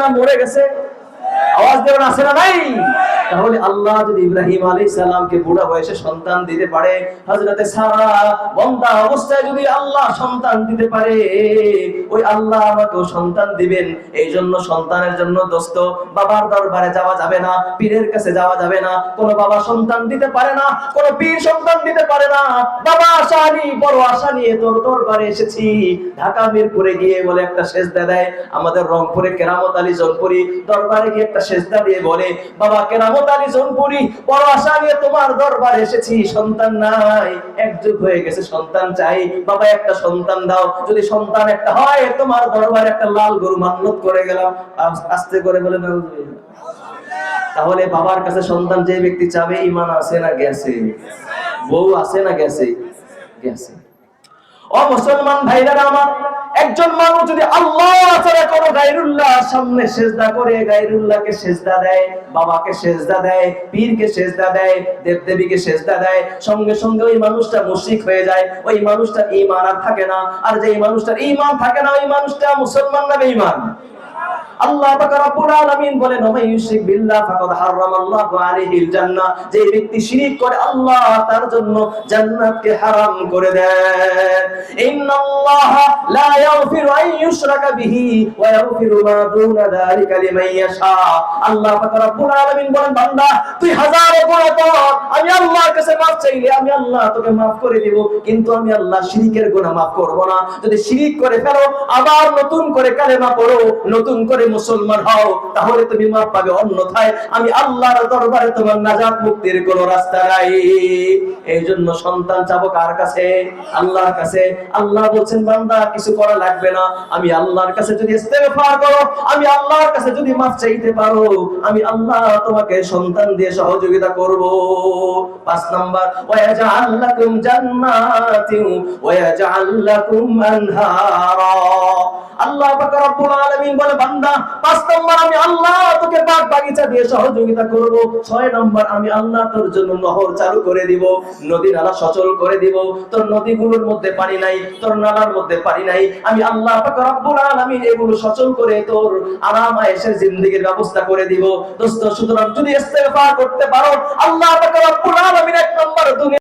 না মরে গেছে? আওয়াজ দেবেন, আছে না নাই? তাহলে আল্লাহ যদি ইব্রাহিম আলাইহিস সালামকে বুড়া বয়সে সন্তান দিতে পারে, হযরতে সারা বন্দা অবস্থায় যদি আল্লাহ সন্তান দিতে পারে, ওই আল্লাহ আমাকেও সন্তান দিবেন। এই জন্য সন্তানের জন্য দোস্ত বাবার দরবারে যাওয়া যাবে না, পীরের কাছে যাওয়া যাবে না। কোন বাবা সন্তান দিতে পারে না, কোন পীর সন্তান দিতে পারে না। বাবা আশা নিয়ে, বড় আশা নিয়ে তোর দরবারে এসেছি। ঢাকা মিরপুরে গিয়ে বলে একটা সেজদা দেয়, আমাদের রংপুরে কেরামত আলী জনপুরি দরবারে গিয়ে একটা সেজদা দিয়ে বলে, বাবা কেরামত আলী জনপুরি, বড় আশা নিয়ে তোমার দরবারে এসেছি, সন্তান নাই, এক যুগ হয়ে গেছে, সন্তান চাই, বাবা একটা সন্তান দাও। যদি সন্তান একটা হয়, তোমার দরবারে একটা লাল গরু মান্নত করে গেলাম। আস্তে করে বলে না। তাহলে বাবার কাছে সন্তান যে ব্যক্তি চাবে, ঈমান আছে না গেছে? বউ আছে না গেছে? গেছে। ও মুসলমান ভাইরা আমার, একজন মানুষ যদি আল্লাহ ছাড়া কোনো গায়রুল্লাহ সামনে সেজদা করে, গায়রুল্লাহকে সেজদা দেয়, বাবাকে সেজদা দেয়, পীরকে সেজদা দেয়, দেবদেবীকে সেজদা দেয়, সঙ্গে সঙ্গে ওই মানুষটা মুশরিক হয়ে যায়। ওই মানুষটার ঈমান আর থাকে না। আর যে মানুষটার ঈমান থাকে না, ওই মানুষটা মুসলমান না বেঈমান? আল্লাহ পাক রব্বুল আলামিন বলেন, ওয়া ইউশরিক বিল্লাহ ফাকাদ হারামাল্লাহু আলাইহিল জান্নাহ, যে ব্যক্তি শিরক করে আল্লাহ তার জন্য জান্নাতকে হারাম করে দেন। ইন্নাল্লাহা লা ইয়াগফিরু আন ইউশরাকা বিহি ওয়া ইয়াগফিরু মা দুনা যালিকা লিমান ইয়াশা। আল্লাহ পাক রব্বুল আলামিন বলেন, বান্দা তুই হাজারো গুনাহ কর, আমি আল্লাহর কাছে মাফ চাইলে আমি আল্লাহ তোকে মাফ করে দেব, কিন্তু আমি আল্লাহ শিরকের গুনাহ মাফ করব না। যদি শিরক করে ফেলো, আবার নতুন করে কালেমা পড়ো, নতুন করে মুসলমান হও, তাহলে তুমি মাফ পাবে, অন্যথায় আমি আল্লাহর দরবারে তোমার নাজাত মুক্তির কোনো রাস্তা নাই। এই জন্য সন্তান চাবো কার কাছে? আল্লাহর কাছে। আল্লাহ বলছেন, বান্দা কিছু করা লাগবে না, আমি আল্লাহর কাছে যদি ইস্তেগফার করো, আমি আল্লাহর কাছে যদি মাফ চাইতে পারো, আমি আল্লাহ তোমাকে সন্তান দিয়ে সহযোগিতা করব। 5 নাম্বার, ওয়া ইয়াজআল লাকুম জান্নাতিন ওয়া ইয়াজআল লাকুম আনহারা। আল্লাহ পাক রব্বুল আলামিন বলে, বান্দা 5 নাম্বার আমি আল্লাহ তোকে বাগ বাগিচা দিয়ে সহযোগিতা করব। 6 নাম্বার আমি আল্লাহ তোর জন্য নহর চালু করে দিব, নদী নালা সচল করে দিব। তোর নদীগুলোর মধ্যে পানি নাই, তোর নালার মধ্যে পানি নাই, আমি আল্লাহ পাক রব্বুল আলামিন এগুলো সচল করে তোর আরাম আয়েশের জিন্দেগীর ব্যবস্থা করে দিব। দোস্ত, সুতরাং যদি ইস্তেগফার করতে পারো, আল্লাহ পাক রব্বুল আলামিন 1 নাম্বার দুনিয়া